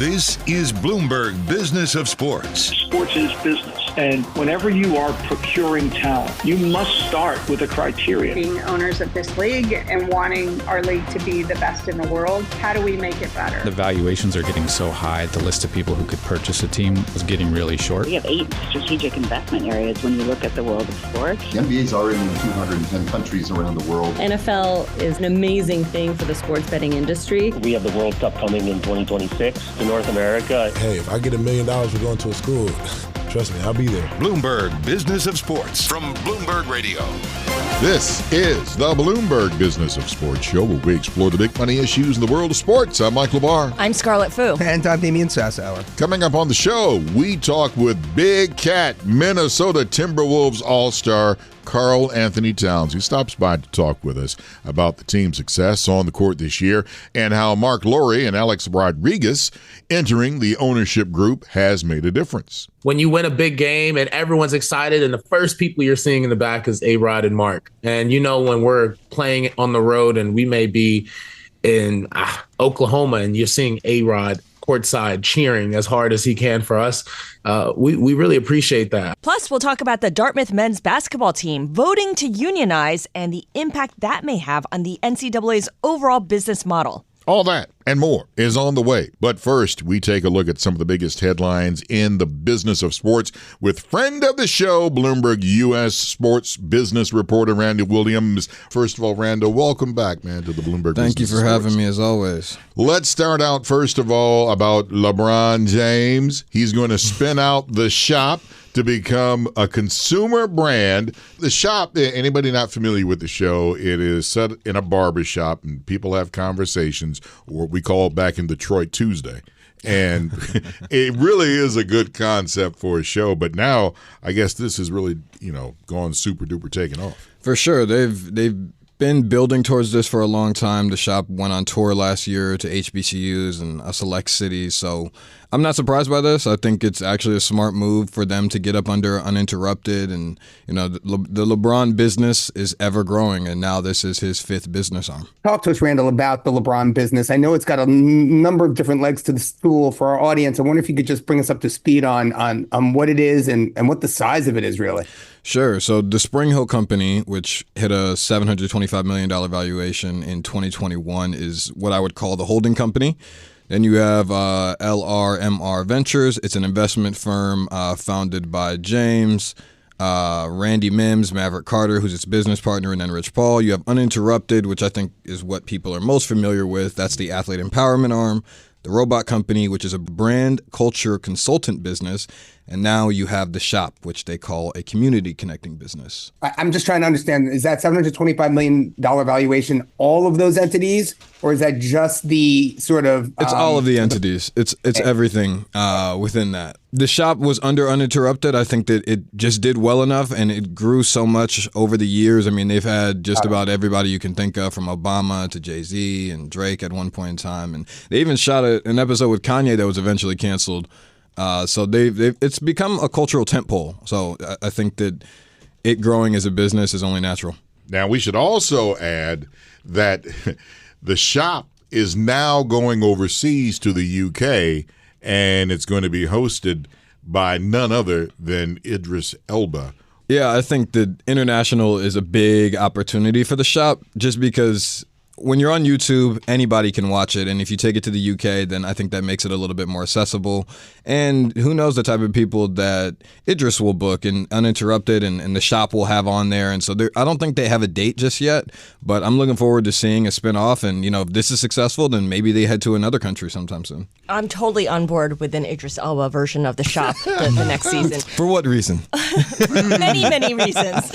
This is Bloomberg Business of Sports. Sports is business. And whenever you are procuring talent, you must start with a criteria. Being owners of this league and wanting our league to be the best in the world, how do we make it better? The valuations are getting so high, the list of people who could purchase a team is getting really short. We have 8 strategic investment areas when you look at the world of sports. The NBA is already in 210 countries around the world. NFL is an amazing thing for the sports betting industry. We have the World Cup coming in 2026 to North America. Hey, if I get $1 million for going to a school, trust me, I'll be there. Bloomberg Business of Sports from Bloomberg Radio. This is the Bloomberg Business of Sports show, where we explore the big money issues in the world of sports. I'm Michael Barr. I'm Scarlet Fu. And I'm Damian Sassower. Coming up on the show, we talk with Big Cat, Minnesota Timberwolves All-Star Karl-Anthony Towns, who stops by to talk with us about the team's success on the court this year and how Mark Lowry and Alex Rodriguez entering the ownership group has made a difference. When you win a big game and everyone's excited, and the first people you're seeing in the back is A-Rod and Mark. And you know, when we're playing on the road and we may be in Oklahoma and you're seeing A-Rod courtside cheering as hard as he can for us, we really appreciate that. Plus, we'll talk about the Dartmouth men's basketball team voting to unionize and the impact that may have on the NCAA's overall business model. All that and more is on the way. But first, we take a look at some of the biggest headlines in the business of sports with friend of the show, Bloomberg U.S. sports business reporter Randall Williams. First of all, Randall, welcome back, man, to the Bloomberg Thank you Business for of Sports. having me, as always. Let's start out, first of all, about LeBron James. He's going to spin out the shop to become a consumer brand. The shop, anybody not familiar with the show, it is set in a barber shop, and people have conversations, or what we call back in Detroit Tuesday. And it really is a good concept for a show. But now, I guess this is really, gone super duper taking off. For sure. They've been building towards this for a long time. The shop went on tour last year to HBCUs and select cities. So I'm not surprised by this. I think it's actually a smart move for them to get up under uninterrupted. And, the LeBron business is ever growing. And now this is his 5th business arm. Talk to us, Randall, about the LeBron business. I know it's got a number of different legs to the stool for our audience. I wonder if you could just bring us up to speed on what it is and what the size of it is, really. Sure. So the Spring Hill Company, which hit a $725 million valuation in 2021, is what I would call the holding company. Then you have LRMR Ventures. It's an investment firm founded by James, Randy Mims, Maverick Carter, who's its business partner, and then Rich Paul. You have Uninterrupted, which I think is what people are most familiar with. That's the athlete empowerment arm. The Robot Company, which is a brand culture consultant business. And now you have the shop, which they call a community connecting business. I'm just trying to understand, is that $725 million valuation all of those entities, or is that just the sort of... It's all of the entities. It's everything within that. The shop was under uninterrupted. I think that it just did well enough, and it grew so much over the years. I mean, they've had just about everybody you can think of, from Obama to Jay-Z and Drake at one point in time. And they even shot an episode with Kanye that was eventually canceled. So it's become a cultural tentpole. So I think that it growing as a business is only natural. Now, we should also add that the shop is now going overseas to the UK, and it's going to be hosted by none other than Idris Elba. Yeah, I think that international is a big opportunity for the shop, just because when you're on YouTube, anybody can watch it. And if you take it to the UK, then I think that makes it a little bit more accessible. And who knows the type of people that Idris will book and Uninterrupted and the shop will have on there. And so I don't think they have a date just yet, but I'm looking forward to seeing a spinoff. And, if this is successal, then maybe they head to another country sometime soon. I'm totally on board with an Idris Elba version of the shop the next season. For what reason? Many, many reasons.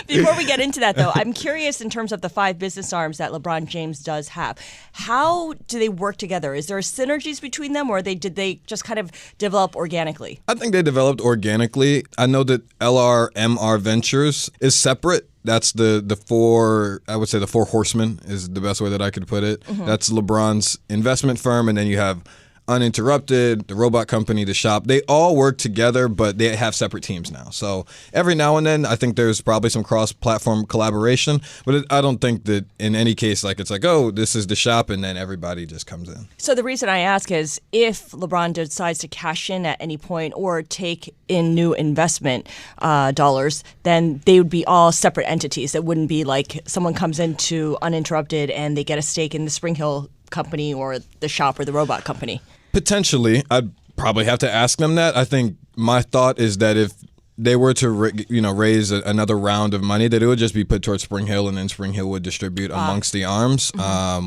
Before we get into that, though, I'm curious in terms of the 5 business arms that LeBron James does have. How do they work together? Is there synergies between them, or did they just kind of develop organically? I think they developed organically. I know that LRMR Ventures is separate. That's the 4, I would say the 4 horsemen is the best way that I could put it. Mm-hmm. That's LeBron's investment firm, and then you have Uninterrupted, the robot company, the shop, they all work together, but they have separate teams now. So every now and then, I think there's probably some cross-platform collaboration, but I don't think that in any case, like it's like, oh, this is the shop, and then everybody just comes in. So the reason I ask is if LeBron decides to cash in at any point or take in new investment dollars, then they would be all separate entities. It wouldn't be like someone comes into Uninterrupted and they get a stake in the Spring Hill company or the shop or the robot company. Potentially. I'd probably have to ask them that. I think my thought is that if they were to raise another round of money, that it would just be put towards Spring Hill, and then Spring Hill would distribute amongst the arms,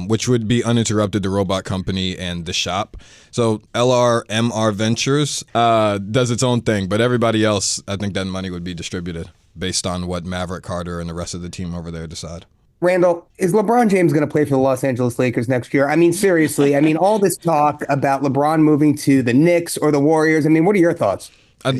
which would be Uninterrupted, the robot company, and the shop. So LRMR Ventures does its own thing, but everybody else, I think that money would be distributed based on what Maverick Carter and the rest of the team over there decide. Randall, is LeBron James going to play for the Los Angeles Lakers next year? I mean, seriously, all this talk about LeBron moving to the Knicks or the Warriors, what are your thoughts?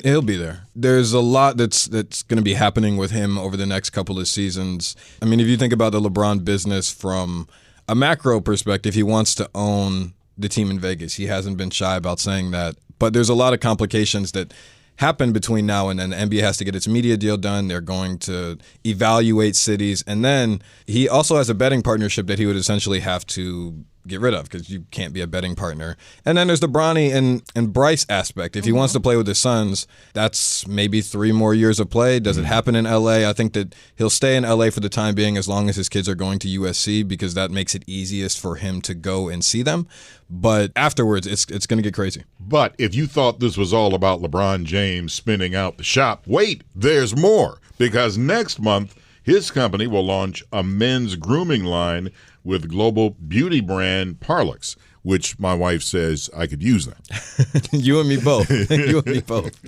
He'll be there. There's a lot that's going to be happening with him over the next couple of seasons. If you think about the LeBron business from a macro perspective, he wants to own the team in Vegas. He hasn't been shy about saying that. But there's a lot of complications that happen between now and then. The NBA has to get its media deal done. They're going to evaluate cities. And then he also has a betting partnership that he would essentially have to get rid of because you can't be a betting partner. And then there's the Bronny and Bryce aspect. If he wants to play with the Suns, that's maybe 3 more years of play. Does it happen in LA? I think that he'll stay in LA for the time being as long as his kids are going to USC because that makes it easiest for him to go and see them. But afterwards, it's going to get crazy. But if you thought this was all about LeBron James spinning out the shop, wait, there's more. Because next month, his company will launch a men's grooming line with global beauty brand Parlux, which my wife says I could use that. You and me both. You and me both.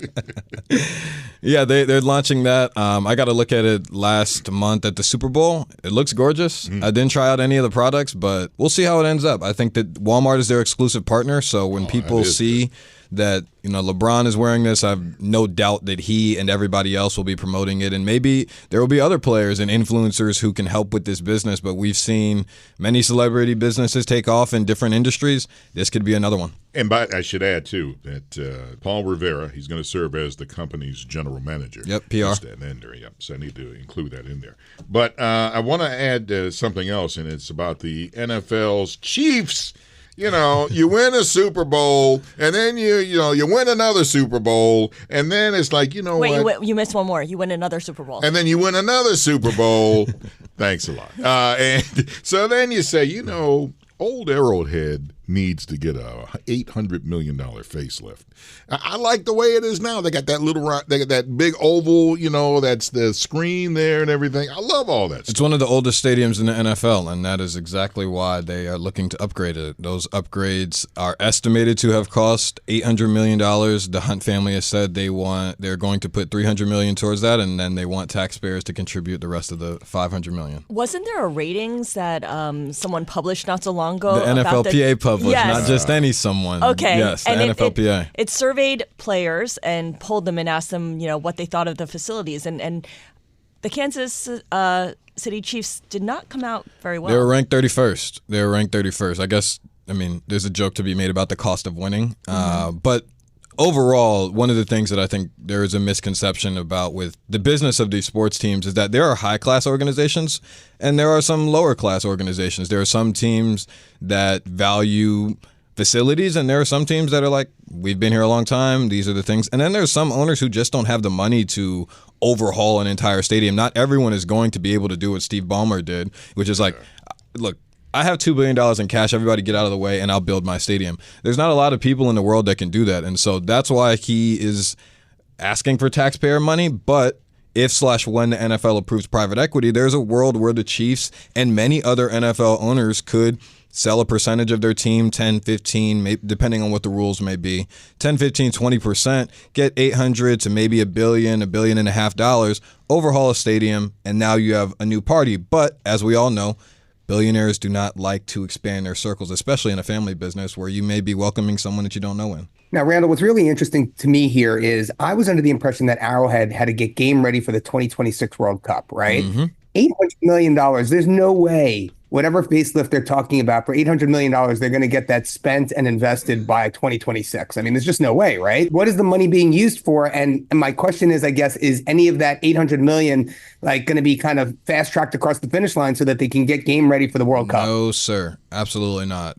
Yeah, they're launching that. I got to look at it last month at the Super Bowl. It looks gorgeous. I didn't try out any of the products, but we'll see how it ends up. I think that Walmart is their exclusive partner, so when people see that LeBron is wearing this, I have no doubt that he and everybody else will be promoting it, and maybe there will be other players and influencers who can help with this business, but we've seen many celebrity businesses take off in different industries. This could be another one. And I should add, too, that Paul Rivera, he's going to serve as the company's general manager. Yep, PR. Yep, so I need to include that in there. But I want to add something else, and it's about the NFL's Chiefs. You win a Super Bowl, and then you win another Super Bowl, and then it's like, Wait, you missed one more. You win another Super Bowl. And then you win another Super Bowl. Thanks a lot. And so then you say, old Arrowhead needs to get a $800 million facelift. I like the way it is now. They got that they got that big oval, that's the screen there and everything. I love all that stuff. It's one of the oldest stadiums in the NFL, and that is exactly why they are looking to upgrade it. Those upgrades are estimated to have cost $800 million. The Hunt family has said they're going to put $300 million towards that, and then they want taxpayers to contribute the rest of the $500 million. Wasn't there a ratings that someone published not so long ago? The NFLPA published, not just any someone. Okay. Yes, the NFLPA. It surveyed players and polled them and asked them, what they thought of the facilities. And the Kansas City Chiefs did not come out very well. They were ranked 31st. I guess, there's a joke to be made about the cost of winning. But overall, one of the things that I think there is a misconception about with the business of these sports teams is that there are high-class organizations and there are some lower-class organizations. There are some teams that value facilities, and there are some teams that are like, we've been here a long time, these are the things. And then there's some owners who just don't have the money to overhaul an entire stadium. Not everyone is going to be able to do what Steve Ballmer did, which is like, look, I have $2 billion in cash, everybody get out of the way, and I'll build my stadium. There's not a lot of people in the world that can do that, and so that's why he is asking for taxpayer money, but when the NFL approves private equity, there's a world where the Chiefs and many other NFL owners could sell a percentage of their team, 10, 15, maybe, depending on what the rules may be, 10, 15, 20%, get 800 to maybe $1 billion, $1.5 billion, overhaul a stadium, and now you have a new party. But as we all know, billionaires do not like to expand their circles, especially in a family business where you may be welcoming someone that you don't know in. Now, Randall, what's really interesting to me here is I was under the impression that Arrowhead had to get game ready for the 2026 World Cup, right? $800 million. There's no way whatever facelift they're talking about for $800 million, they're going to get that spent and invested by 2026. I mean, there's just no way, right? What is the money being used for? And my question is, I guess, is any of that $800 million like going to be kind of fast tracked across the finish line so that they can get game ready for the World Cup? No, sir. Absolutely not.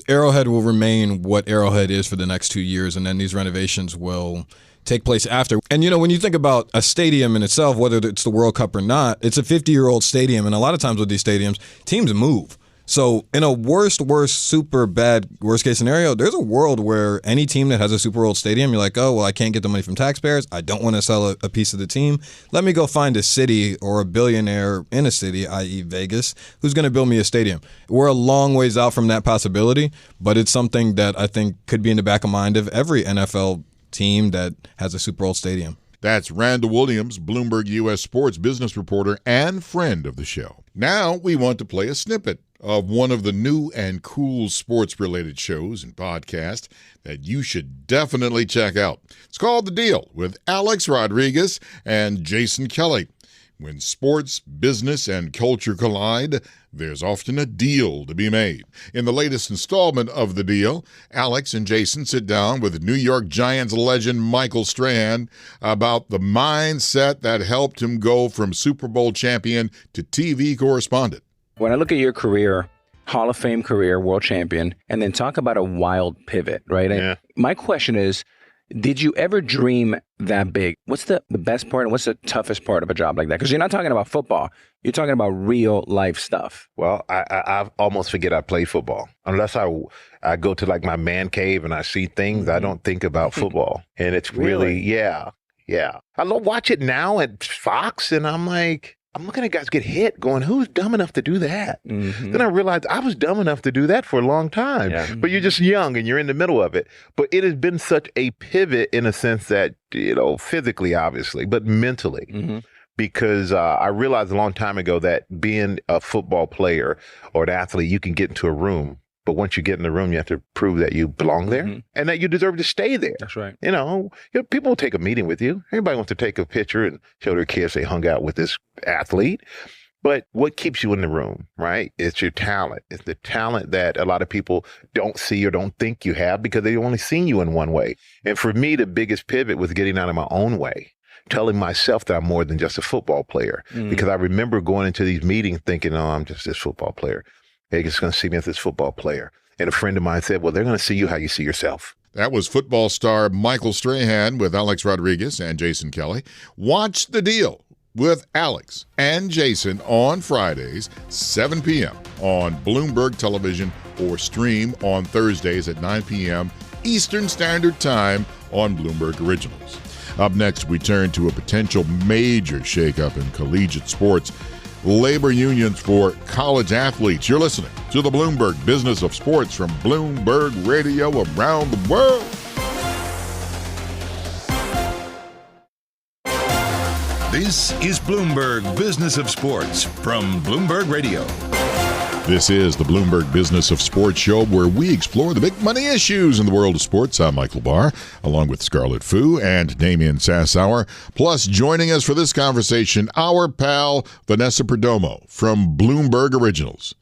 Arrowhead will remain what Arrowhead is for the next 2 years, and then these renovations will take place after. And, you know, when you think about a stadium in itself, whether it's the World Cup or not, it's a 50-year-old stadium. And a lot of times with these stadiums, teams move. So in a super bad, worst case scenario, there's a world where any team that has a super old stadium, you're like, oh, well, I can't get the money from taxpayers. I don't want to sell a piece of the team. Let me go find a city or a billionaire in a city, i.e. Vegas, who's going to build me a stadium. We're a long ways out from that possibility, but it's something that I think could be in the back of mind of every NFL team that has a super old stadium. That's Randall Williams, Bloomberg U.S. sports business reporter and friend of the show. Now we want to play a snippet of one of the new and cool sports-related shows and podcasts that you should definitely check out. It's called The Deal with Alex Rodriguez and Jason Kelly. When sports, business, and culture collide, there's often a deal to be made. In the latest installment of The Deal, Alex and Jason sit down with New York Giants legend Michael Strahan about the mindset that helped him go from Super Bowl champion to TV correspondent. When I look at your career, Hall of Fame career, world champion, and then talk about a wild pivot, right? Yeah. My question is, did you ever dream that big? What's the best part and what's the toughest part of a job like that? Because you're not talking about football. You're talking about real life stuff. Well, I almost forget I play football. Unless I go to like my man cave and I see things, I don't think about football. And it's really, yeah. I watch it now at Fox and I'm like, I'm looking at guys get hit going, who's dumb enough to do that? Mm-hmm. Then I realized I was dumb enough to do that for a long time. Yeah. But you're just young and you're in the middle of it. But it has been such a pivot in a sense that, you know, physically, obviously, but mentally. Mm-hmm. Because I realized a long time ago that being a football player or an athlete, you can get into a room. But once you get in the room, you have to prove that you belong there and that you deserve to stay there. That's right. You know, people will take a meeting with you. Everybody wants to take a picture and show their kids they hung out with this athlete. But what keeps you in the room, right? It's your talent. It's the talent that a lot of people don't see or don't think you have because they've only seen you in one way. And for me, the biggest pivot was getting out of my own way. Telling myself that I'm more than just a football player. Because I remember going into these meetings thinking, oh, I'm just this football player. They're just going to see me as this football player. And a friend of mine said, well, they're going to see you how you see yourself. That was football star Michael Strahan with Alex Rodriguez and Jason Kelly. Watch The Deal with Alex and Jason on Fridays, 7 p.m. on Bloomberg Television or stream on Thursdays at 9 p.m. Eastern Standard Time on Bloomberg Originals. Up next, we turn to a potential major shakeup in collegiate sports. Labor unions for college athletes. You're listening to the Bloomberg Business of Sports from Bloomberg Radio around the world. This is Bloomberg Business of Sports from Bloomberg Radio. This is the Bloomberg Business of Sports show where we explore the big money issues in the world of sports. I'm Michael Barr, along with Scarlet and Damian Sassower. Plus, joining us for this conversation, our pal Vanessa Perdomo from Bloomberg Originals.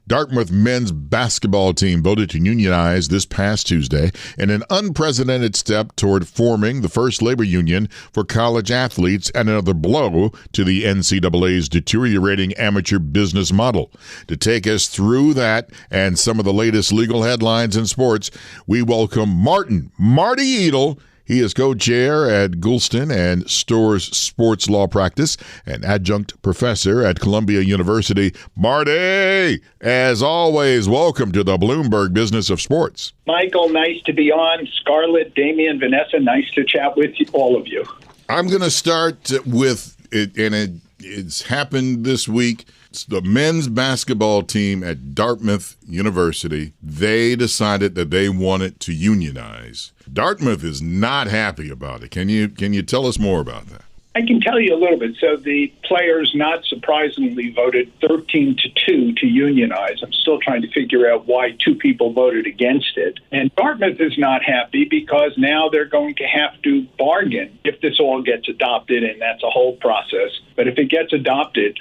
Dartmouth men's basketball team voted to unionize this past Tuesday in an unprecedented step toward forming the first labor union for college athletes and another blow to the NCAA's deteriorating amateur business model. To take us through that and some of the latest legal headlines in sports, we welcome Marty Edel. He is co-chair at Goulston and Storrs Sports Law Practice and adjunct professor at Columbia University. Marty, as always, welcome to the Bloomberg Business of Sports. Michael, nice to be on. Scarlet, Damian, Vanessa, nice to chat with you, all of you. I'm going to start with it, and it's happened this week. It's the men's basketball team at Dartmouth University. They decided that they wanted to unionize. Dartmouth is not happy about it. Can you tell us more about that? I can tell you a little bit. So the players, not surprisingly, voted 13-2 to unionize. I'm still trying to figure out why two people voted against it. And Dartmouth is not happy because now they're going to have to bargain if this all gets adopted, and that's a whole process. But if it gets adopted,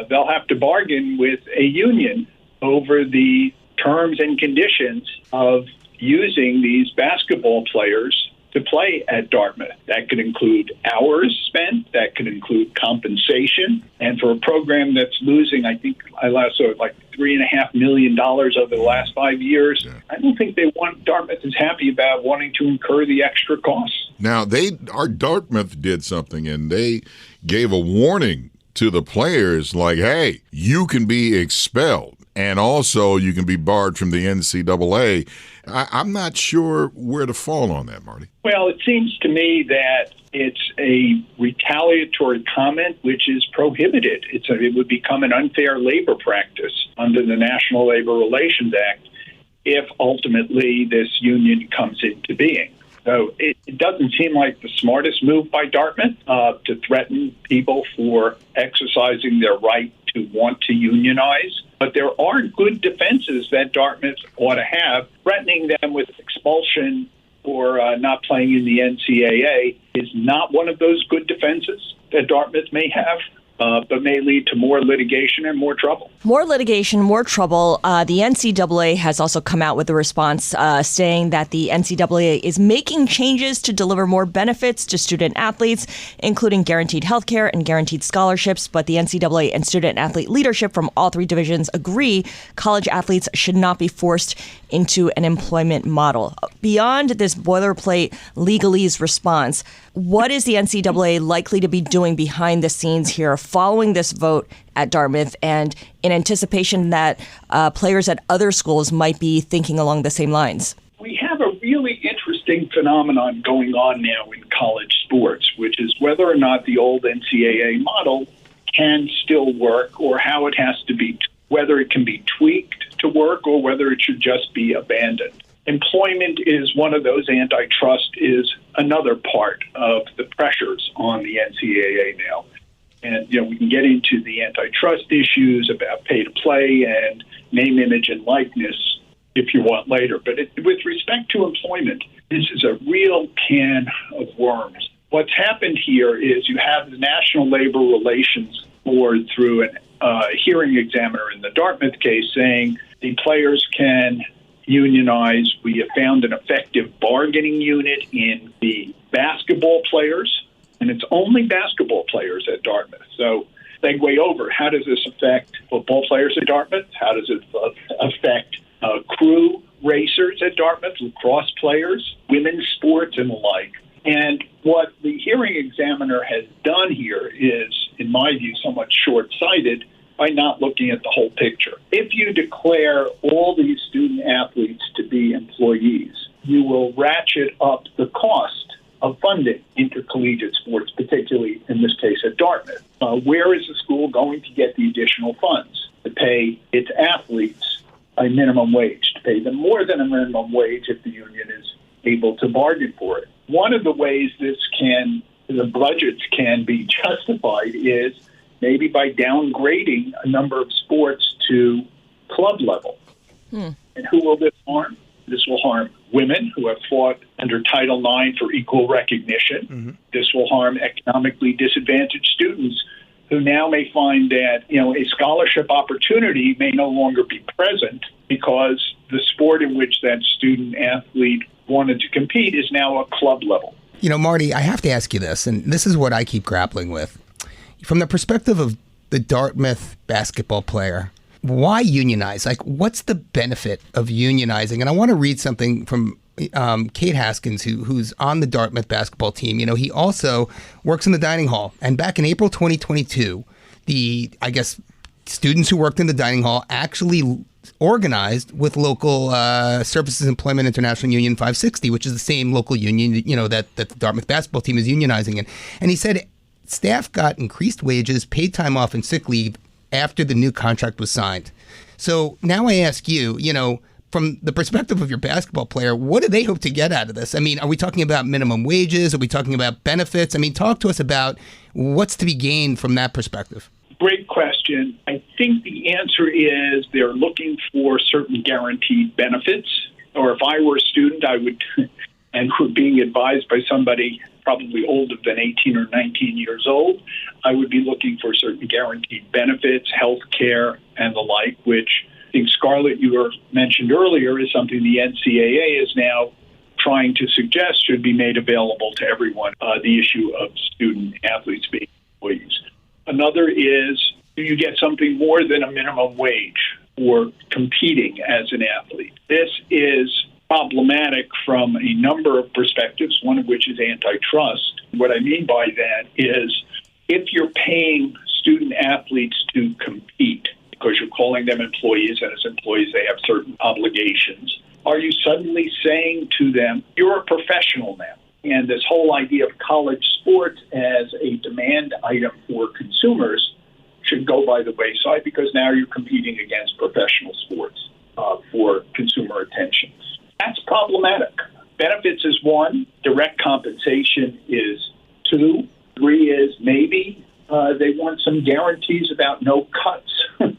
they'll have to bargain with a union over the terms and conditions of using these basketball players to play at Dartmouth. That could include hours spent, that could include compensation. And for a program that's losing, I think I last saw like $3.5 million over the last 5 years, I don't think Dartmouth is happy about wanting to incur the extra costs. Now, Dartmouth did something, and they gave a warning to the players like, hey, you can be expelled, and also you can be barred from the NCAA. I'm not sure where to fall on that, Marty. Well, it seems to me that it's a retaliatory comment which is prohibited. It would become an unfair labor practice under the National Labor Relations Act if ultimately this union comes into being. So it doesn't seem like the smartest move by Dartmouth to threaten people for exercising their right to want to unionize. But there are good defenses that Dartmouth ought to have. Threatening them with expulsion or not playing in the NCAA is not one of those good defenses that Dartmouth may have, but may lead to more litigation and more trouble. More litigation, more trouble. The NCAA has also come out with a response saying that the NCAA is making changes to deliver more benefits to student athletes, including guaranteed health care and guaranteed scholarships. But the NCAA and student athlete leadership from all three divisions agree college athletes should not be forced into an employment model. Beyond this boilerplate legalese response, what is the NCAA likely to be doing behind the scenes here following this vote at Dartmouth and in anticipation that players at other schools might be thinking along the same lines? We have a really interesting phenomenon going on now in college sports, which is whether or not the old NCAA model can still work or how it has to be, whether it can be tweaked to work or whether it should just be abandoned. Employment is one of those. Antitrust is another part of the pressures on the NCAA now. And, we can get into the antitrust issues about pay to play and name, image, and likeness if you want later. But with respect to employment, this is a real can of worms. What's happened here is you have the National Labor Relations Board through a hearing examiner in the Dartmouth case saying the players can unionize. We have found an effective bargaining unit in the basketball players, and it's only basketball players at Dartmouth. So segue over, how does this affect football players at Dartmouth? How does it affect crew racers at Dartmouth, lacrosse players, women's sports, and the like? And what the hearing examiner has done here is, in my view, somewhat short-sighted by not looking at the whole picture. If you declare all these student athletes to be employees, you will ratchet up the cost of funding intercollegiate sports, particularly in this case at Dartmouth. Where is the school going to get the additional funds to pay its athletes a minimum wage, to pay them more than a minimum wage if the union is able to bargain for it? One of the ways the budgets can be justified is maybe by downgrading a number of sports to club level. And who will this harm? This will harm women who have fought under Title IX for equal recognition. Mm-hmm. This will harm economically disadvantaged students who now may find that, a scholarship opportunity may no longer be present because the sport in which that student athlete wanted to compete is now a club level. Marty, I have to ask you this, and this is what I keep grappling with. From the perspective of the Dartmouth basketball player, why unionize? Like, what's the benefit of unionizing? And I want to read something from Kate Haskins, who's on the Dartmouth basketball team. He also works in the dining hall. And back in April 2022, students who worked in the dining hall actually organized with local Services Employment International Union 560, which is the same local union, that the Dartmouth basketball team is unionizing in. And he said staff got increased wages, paid time off, and sick leave after the new contract was signed. So now I ask you, from the perspective of your basketball player, what do they hope to get out of this? I mean, are we talking about minimum wages? Are we talking about benefits? I mean, talk to us about what's to be gained from that perspective. Great question. I think the answer is they're looking for certain guaranteed benefits. Or if I were a student, I would, and being advised by somebody probably older than 18 or 19 years old, I would be looking for certain guaranteed benefits, health care, and the like, which I think Scarlet, you mentioned earlier, is something the NCAA is now trying to suggest should be made available to everyone, the issue of student athletes being employees. Another is, do you get something more than a minimum wage for competing as an athlete? This is problematic from a number of perspectives, one of which is antitrust. What I mean by that is if you're paying student athletes to compete because you're calling them employees, and as employees they have certain obligations, are you suddenly saying to them, you're a professional now? And this whole idea of college sports as a demand item for consumers should go by the wayside, because now you're competing against professional sports for consumer attention. That's problematic. Benefits is one, direct compensation is two, three is maybe they want some guarantees about no cuts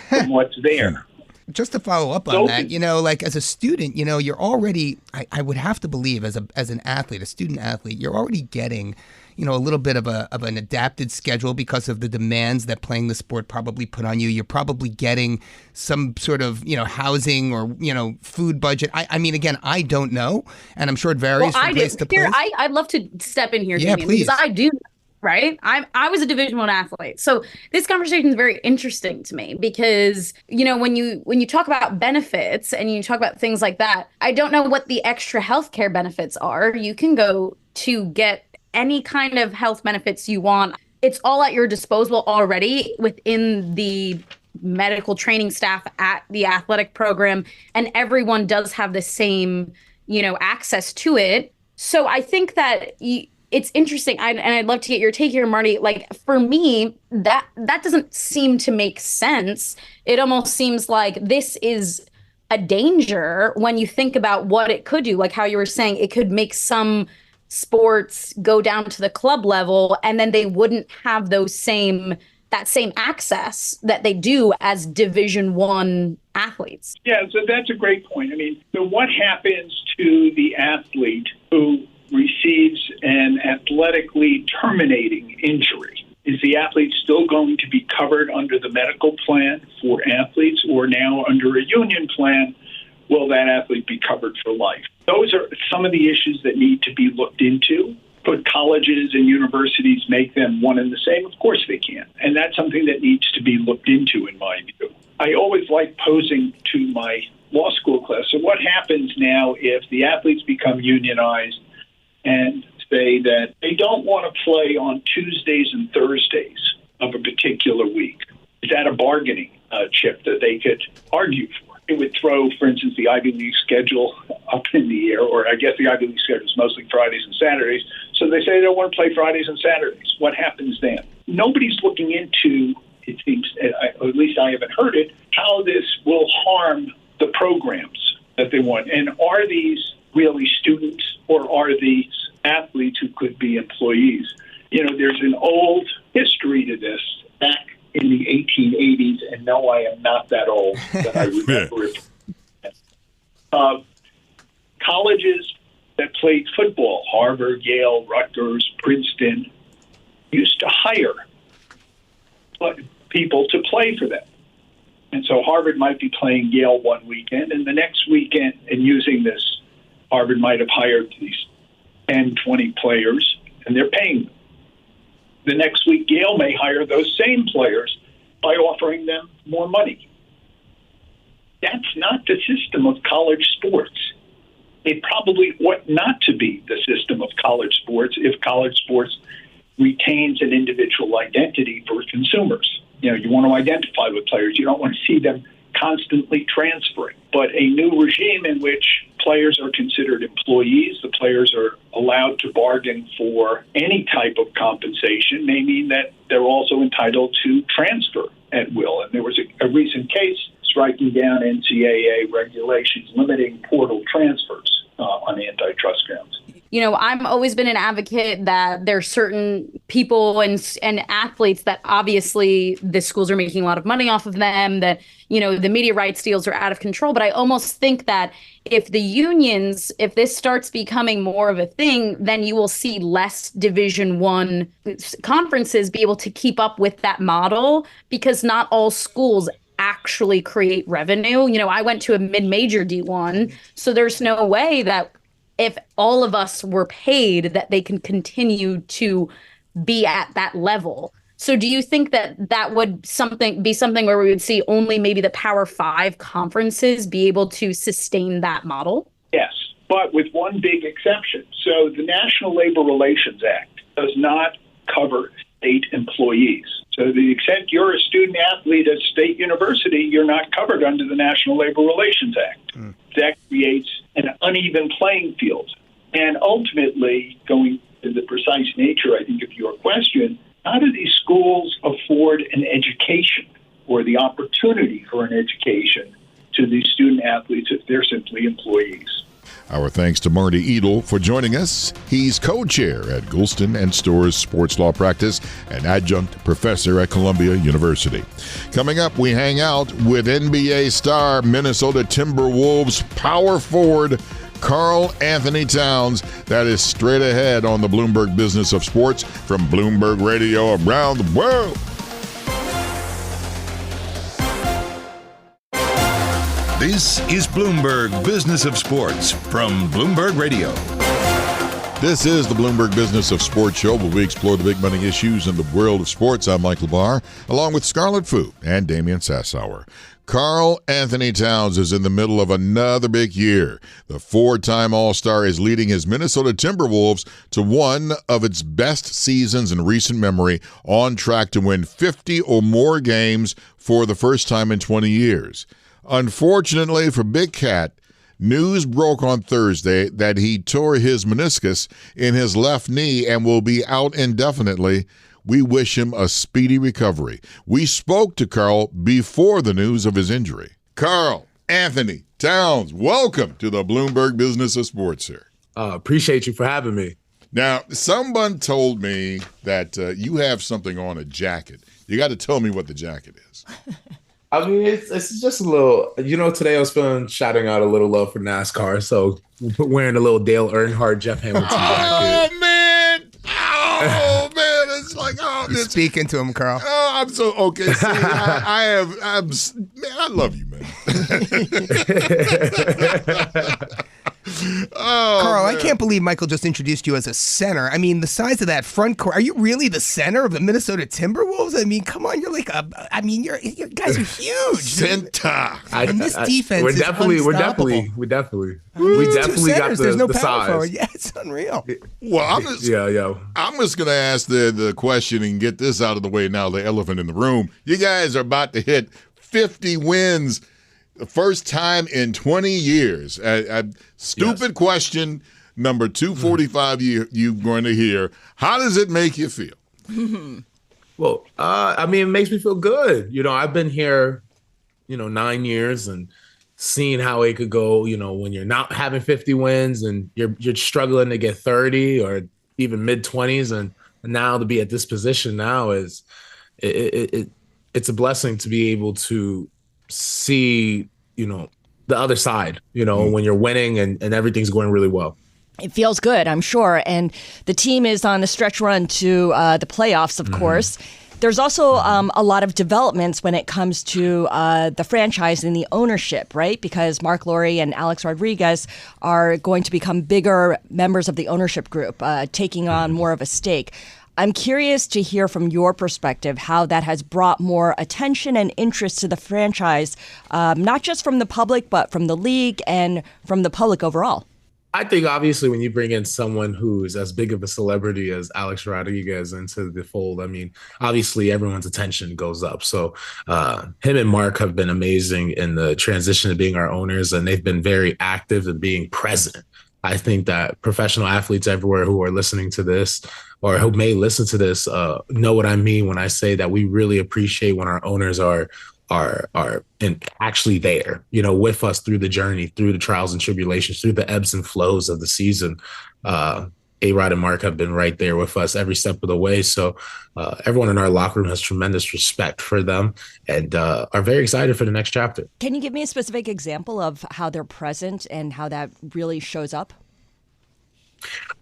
from what's there. Just to follow up on that, like as a student, you're already, I would have to believe as an athlete, a student athlete, you're already getting, a little bit of an adapted schedule because of the demands that playing the sport probably put on you. You're probably getting some sort of, housing or, food budget. I mean, again, I don't know, and I'm sure it varies from place to place. I'd love to step in here, yeah, Damian, please. because I do. Right. I was a Division I athlete. So this conversation is very interesting to me because, when you talk about benefits and you talk about things like that, I don't know what the extra healthcare benefits are. You can go to get any kind of health benefits you want. It's all at your disposal already within the medical training staff at the athletic program. And everyone does have the same, access to it. So I think that it's interesting, and I'd love to get your take here, Marty. Like, for me, that doesn't seem to make sense. It almost seems like this is a danger when you think about what it could do. Like how you were saying, it could make some sports go down to the club level, and then they wouldn't have that same access that they do as Division I athletes. Yeah, so that's a great point. I mean, so what happens to the athlete who receives an athletically terminating injury? Is the athlete still going to be covered under the medical plan for athletes, or now under a union plan, will that athlete be covered for life? Those are some of the issues that need to be looked into. Could colleges and universities make them one and the same? Of course they can. And that's something that needs to be looked into, in my view. I always like posing to my law school class, so what happens now if the athletes become unionized and say that they don't want to play on Tuesdays and Thursdays of a particular week? Is that a bargaining chip that they could argue for? It would throw, for instance, the Ivy League schedule up in the air, or I guess the Ivy League schedule is mostly Fridays and Saturdays. So they say they don't want to play Fridays and Saturdays. What happens then? Nobody's looking into, it seems, or at least I haven't heard it, how this will harm the programs that they want. And are these really students, or are these athletes who could be employees? There's an old history to this back in the 1880s, and no, I am not that old, but I remember it. Colleges that played football, Harvard, Yale, Rutgers, Princeton, used to hire people to play for them. And so Harvard might be playing Yale one weekend, and the next weekend, and using this, Harvard might have hired these 10, 20 players, and they're paying them. The next week, Yale may hire those same players by offering them more money. That's not the system of college sports. It probably ought not to be the system of college sports if college sports retains an individual identity for consumers. You want to identify with players. You don't want to see them constantly transferring. But a new regime in which players are considered employees, the players are allowed to bargain for any type of compensation, may mean that they're also entitled to transfer at will. And there was a recent case striking down NCAA regulations limiting portal transfers on antitrust grounds. I've always been an advocate that there's certain people and athletes that obviously the schools are making a lot of money off of them, that, the media rights deals are out of control. But I almost think that if this starts becoming more of a thing, then you will see less Division I conferences be able to keep up with that model, because not all schools actually create revenue. You know, I went to a mid-major D1, so there's no way that if all of us were paid that they can continue to be at that level. So do you think that that would be something where we would see only maybe the Power 5 conferences be able to sustain that model? Yes, but with one big exception. So the National Labor Relations Act does not cover state employees. So to the extent you're a student athlete at State University, you're not covered under the National Labor Relations Act. That creates an uneven playing field. And ultimately, going to the precise nature, I think, of your question, how do these schools afford an education or the opportunity for an education to these student athletes if they're simply employees? Our thanks to Marty Edel for joining us. He's co-chair at Goulston and Storrs Sports Law Practice and adjunct professor at Columbia University. Coming up, we hang out with NBA star Minnesota Timberwolves power forward Karl-Anthony Towns. That is straight ahead on the Bloomberg Business of Sports from Bloomberg Radio around the world. This is Bloomberg Business of Sports from Bloomberg Radio. This is the Bloomberg Business of Sports show where we explore the big money issues in the world of sports. I'm Michael Barr, along with Scarlet and Damian Sassower. Karl-Anthony Towns is in the middle of another big year. The four-time All-Star is leading his Minnesota Timberwolves to one of its best seasons in recent memory, on track to win 50 or more games for the first time in 20 years. Unfortunately for Big Cat, news broke on Thursday that he tore his meniscus in his left knee and will be out indefinitely. We wish him a speedy recovery. We spoke to Karl before the news of his injury. Karl-Anthony Towns, welcome to the Bloomberg Business of Sports, sir. Appreciate you for having me. Now, someone told me that you have something on a jacket. You got to tell me what the jacket is. I mean, it's just a little, today I was shouting out a little love for NASCAR, so wearing a little Dale Earnhardt, Jeff Hamilton jacket. Oh, man. It's like, You're speaking to him, Karl. Oh, I'm so, okay. See, I love you, man. Karl, man. I can't believe Michael just introduced you as a center. I mean, the size of that front court. Are you really the center of the Minnesota Timberwolves? I mean, come on, you're like you guys are huge. Center. And this defense we is definitely got There's no the power size. forward. Yeah, it's unreal. Well, I'm just going to ask the question and get this out of the way now, the elephant in the room. You guys are about to hit 50 wins. The first time in 20 years. Stupid question number 245 you're going to hear. How does it make you feel? Well, it makes me feel good. I've been here, 9 years and seeing how it could go, when you're not having 50 wins and you're struggling to get 30 or even mid-20s. And now to be at this position now is it's a blessing to be able to see, the other side, when you're winning and everything's going really well. It feels good, I'm sure. And the team is on the stretch run to the playoffs, of course. There's also a lot of developments when it comes to the franchise and the ownership, right? Because Mark Lowry and Alex Rodriguez are going to become bigger members of the ownership group, taking on more of a stake. I'm curious to hear from your perspective how that has brought more attention and interest to the franchise, not just from the public, but from the league and from the public overall. I think obviously when you bring in someone who's as big of a celebrity as Alex Rodriguez into the fold, obviously everyone's attention goes up. So him and Mark have been amazing in the transition to being our owners, and they've been very active in being present. I think that professional athletes everywhere who are listening to this or who may listen to this know what I mean when I say that we really appreciate when our owners are actually there, with us through the journey, through the trials and tribulations, through the ebbs and flows of the season. A-Rod and Mark have been right there with us every step of the way. So everyone in our locker room has tremendous respect for them and are very excited for the next chapter. Can you give me a specific example of how they're present and how that really shows up?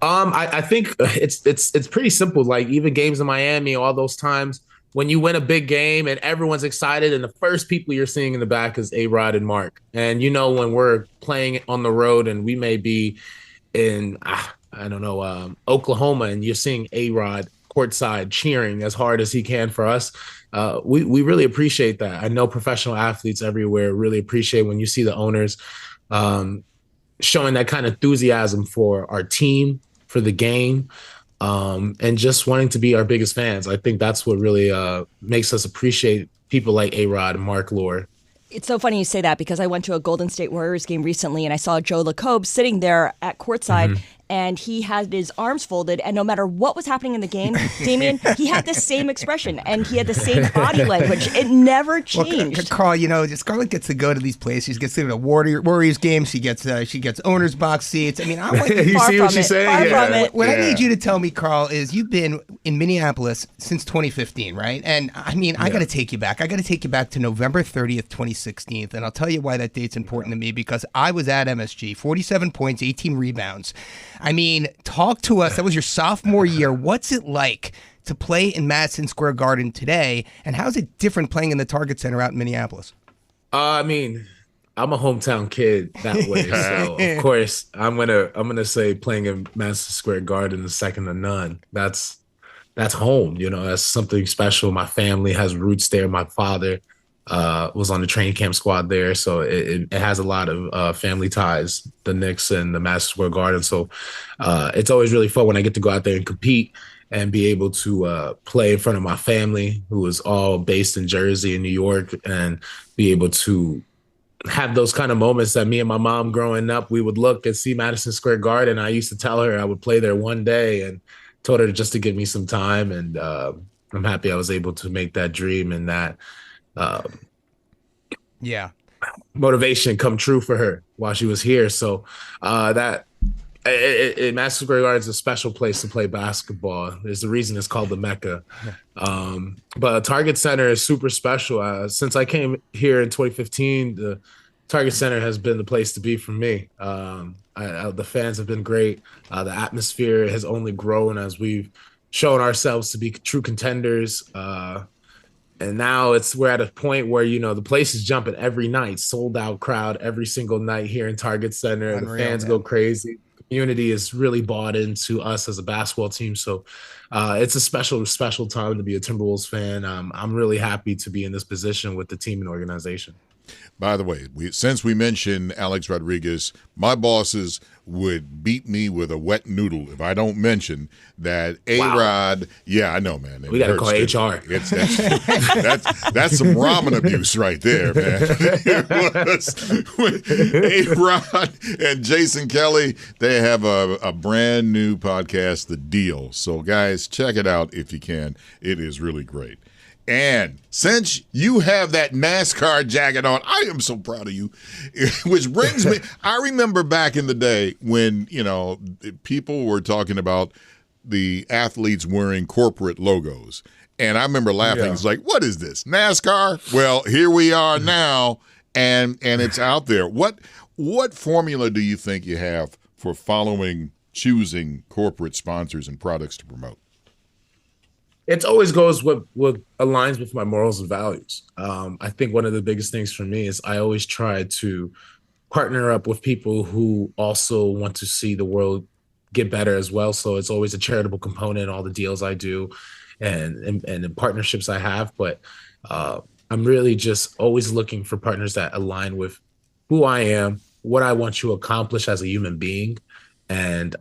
I think it's pretty simple. Like even games in Miami, all those times, when you win a big game and everyone's excited and the first people you're seeing in the back is A-Rod and Mark. And, when we're playing on the road and we may be in, Oklahoma, and you're seeing A-Rod courtside cheering as hard as he can for us, we really appreciate that. I know professional athletes everywhere really appreciate when you see the owners showing that kind of enthusiasm for our team, for the game, and just wanting to be our biggest fans. I think that's what really makes us appreciate people like A-Rod and Mark Lord. It's so funny you say that because I went to a Golden State Warriors game recently and I saw Joe Lacob sitting there at courtside and he had his arms folded, and no matter what was happening in the game, Damian, he had the same expression and he had the same body language. It never changed. Well, Carl, Scarlet gets to go to these places. She gets to go to Warriors games. She gets owners box seats. I mean, I'm like, you see what she's saying? Far from it. What I need you to tell me, Carl, is you've been in Minneapolis since 2015, right? And I mean, I got to take you back. I got to take you back to November 30th, 2016, and I'll tell you why that date's important to me, because I was at MSG, 47 points, 18 rebounds. I mean, talk to us. That was your sophomore year. What's it like to play in Madison Square Garden today, and how's it different playing in the Target Center out in Minneapolis? I mean, I'm a hometown kid that way, so of course I'm gonna say playing in Madison Square Garden is second to none. That's home. That's something special. My family has roots there. My father was on the training camp squad there, so it has a lot of family ties, the Knicks and the Madison Square Garden. So it's always really fun when I get to go out there and compete and be able to play in front of my family, who is all based in Jersey and New York, and be able to have those kind of moments that me and my mom growing up, we would look and see Madison Square Garden. I used to tell her I would play there one day and told her just to give me some time. And I'm happy I was able to make that dream and that motivation come true for her while she was here. So Madison Square Garden is a special place to play basketball. There's the reason it's called the Mecca. But Target Center is super special. Since I came here in 2015, the Target Center has been the place to be for me. The fans have been great. The atmosphere has only grown as we've shown ourselves to be true contenders. And now we're at a point where, the place is jumping every night, sold out crowd every single night here in Target Center. Unreal, the fans go crazy. The community is really bought into us as a basketball team. So it's a special, special time to be a Timberwolves fan. I'm really happy to be in this position with the team and organization. By the way, since we mentioned Alex Rodriguez, my bosses would beat me with a wet noodle if I don't mention that A-Rod. Wow. Yeah, I know, man. We got to call HR. That's some ramen abuse right there, man. A-Rod and Jason Kelly, they have a brand new podcast, The Deal. So, guys, check it out if you can. It is really great. And since you have that NASCAR jacket on, I am so proud of you. Which brings me, I remember back in the day when, people were talking about the athletes wearing corporate logos. And I remember laughing. Yeah. It's like, what is this, NASCAR? Well, here we are now, and it's out there. What formula do you think you have for choosing corporate sponsors and products to promote? It always goes what aligns with my morals and values. I think one of the biggest things for me is I always try to partner up with people who also want to see the world get better as well. So it's always a charitable component in all the deals I do and the partnerships I have. But I'm really just always looking for partners that align with who I am, what I want to accomplish as a human being, and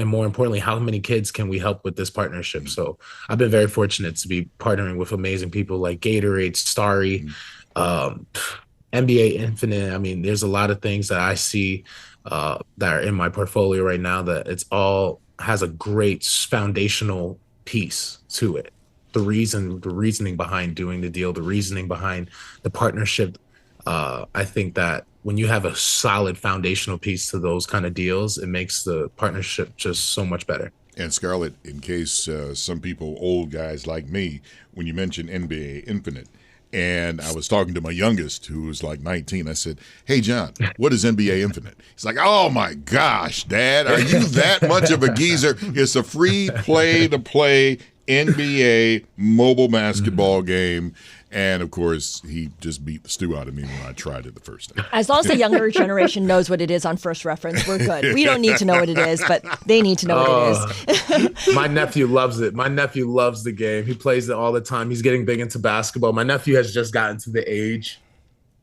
more importantly, how many kids can we help with this partnership? So I've been very fortunate to be partnering with amazing people like Gatorade, Starry, NBA Infinite. I mean, there's a lot of things that I see that are in my portfolio right now that it's all has a great foundational piece to it. The reasoning behind doing the deal, the reasoning behind the partnership. I think that when you have a solid foundational piece to those kind of deals, it makes the partnership just so much better. And Scarlet, in case some people, old guys like me, when you mentioned NBA Infinite, and I was talking to my youngest, who was like 19, I said, "Hey, John, what is NBA Infinite?" He's like, "Oh, my gosh, Dad, are you that much of a geezer?" It's a free play-to-play NBA mobile basketball game. And, of course, he just beat the stew out of me when I tried it the first time. As long as the younger generation knows what it is on first reference, we're good. We don't need to know what it is, but they need to know what it is. My nephew loves it. My nephew loves the game. He plays it all the time. He's getting big into basketball. My nephew has just gotten to the age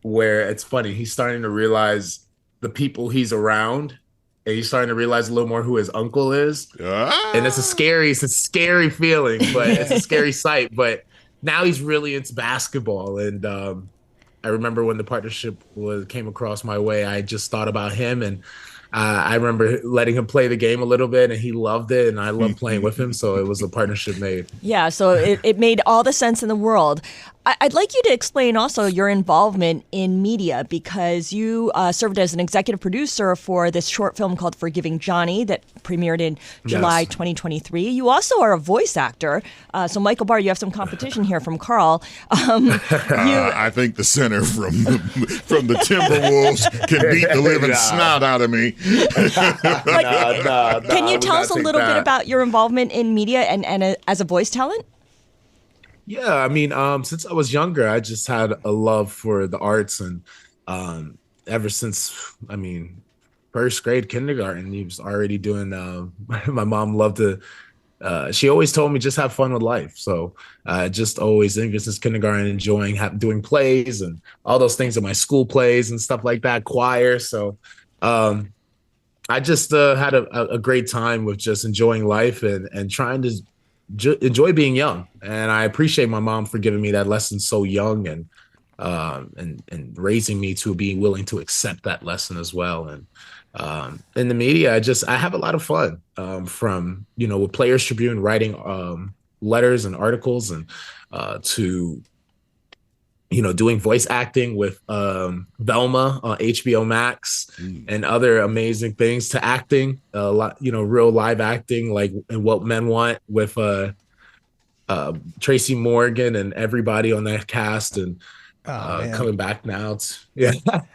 where it's funny. He's starting to realize the people he's around, and he's starting to realize a little more who his uncle is. And it's a scary feeling, but it's a scary sight. But now he's really into basketball. And I remember when the partnership came across my way, I just thought about him. And I remember letting him play the game a little bit, and he loved it. And I loved playing with him. So it was a partnership made. Yeah, so it made all the sense in the world. I'd like you to explain also your involvement in media, because you served as an executive producer for this short film called Forgiving Johnny that premiered in July 2023. You also are a voice actor. So Michael Barr, you have some competition here from Carl. I think the center from the Timberwolves can beat the living snot out of me. Can you tell us a little bit about your involvement in media and as a voice talent? Yeah, I mean, since I was younger, I just had a love for the arts, and ever since, I mean, first grade, kindergarten, he was already doing. My mom loved to. She always told me just have fun with life, so just always, since kindergarten, enjoying doing plays and all those things in my school plays and stuff like that, choir. So I just had a great time with just enjoying life and trying to enjoy being young. And I appreciate my mom for giving me that lesson so young and raising me to being willing to accept that lesson as well. And in the media, I have a lot of fun from, with Players Tribune, writing letters and articles, and to doing voice acting with Velma on HBO Max and other amazing things, to acting a lot, real live acting, like in What Men Want with Tracy Morgan and everybody on that cast, and coming back now.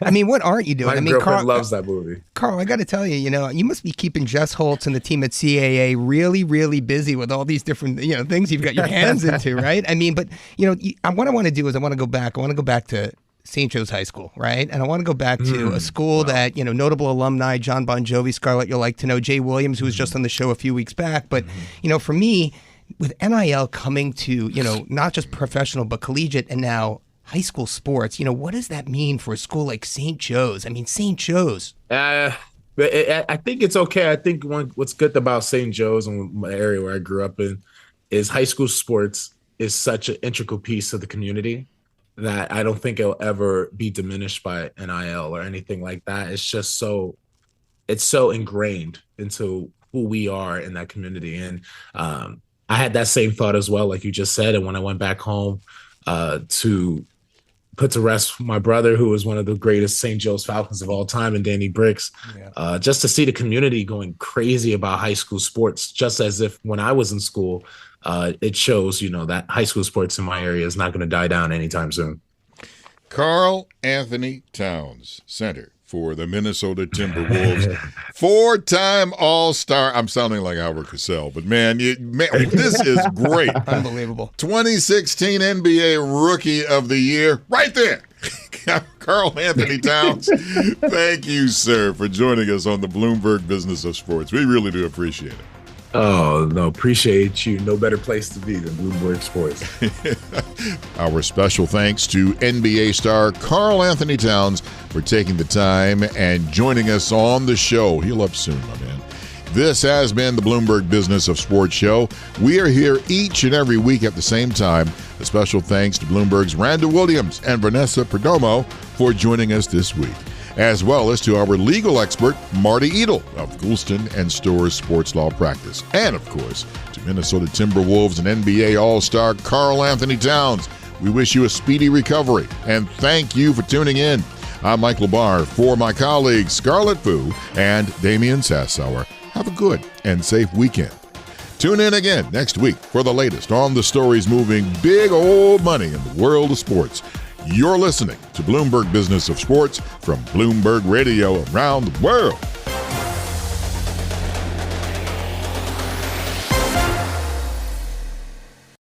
I mean, what aren't you doing? My girlfriend Carl loves that movie. Carl, I got to tell you, you must be keeping Jess Holtz and the team at CAA really, really busy with all these different, things you've got your hands into, right? I mean, but, what I want to do is I want to go back to St. Joe's High School, right? And I want to go back to a school that, notable alumni, John Bon Jovi, Scarlet, you'll like to know, Jay Williams, who was just on the show a few weeks back. But, for me, with NIL coming to, not just professional, but collegiate and now high school sports, what does that mean for a school like St. Joe's? I mean, St. Joe's. I think it's okay. I think what's good about St. Joe's and my area where I grew up in is high school sports is such an integral piece of the community that I don't think it'll ever be diminished by NIL or anything like that. It's just it's so ingrained into who we are in that community. And I had that same thought as well, like you just said. And when I went back home to put to rest my brother, who was one of the greatest St. Joe's Falcons of all time, and Danny Bricks, just to see the community going crazy about high school sports, just as if when I was in school, it shows, that high school sports in my area is not going to die down anytime soon. Karl-Anthony Towns, center for the Minnesota Timberwolves, four-time All-Star. I'm sounding like Albert Cassell, but man, this is great. Unbelievable. 2016 NBA Rookie of the Year, right there. Karl-Anthony Towns, thank you, sir, for joining us on the Bloomberg Business of Sports. We really do appreciate it. Oh, no, appreciate you. No better place to be than Bloomberg Sports. Our special thanks to NBA star Karl-Anthony Towns for taking the time and joining us on the show. He'll up soon, my man. This has been the Bloomberg Business of Sports show. We are here each and every week at the same time. A special thanks to Bloomberg's Randall Williams and Vanessa Perdomo for joining us this week, as well as to our legal expert, Marty Edel of Goulston and Storrs Sports Law Practice. And, of course, to Minnesota Timberwolves and NBA All-Star Karl-Anthony Towns. We wish you a speedy recovery, and thank you for tuning in. I'm Michael Barr for my colleagues Scarlet and Damian Sassower. Have a good and safe weekend. Tune in again next week for the latest on the stories moving big old money in the world of sports. You're listening to Bloomberg Business of Sports from Bloomberg Radio around the world.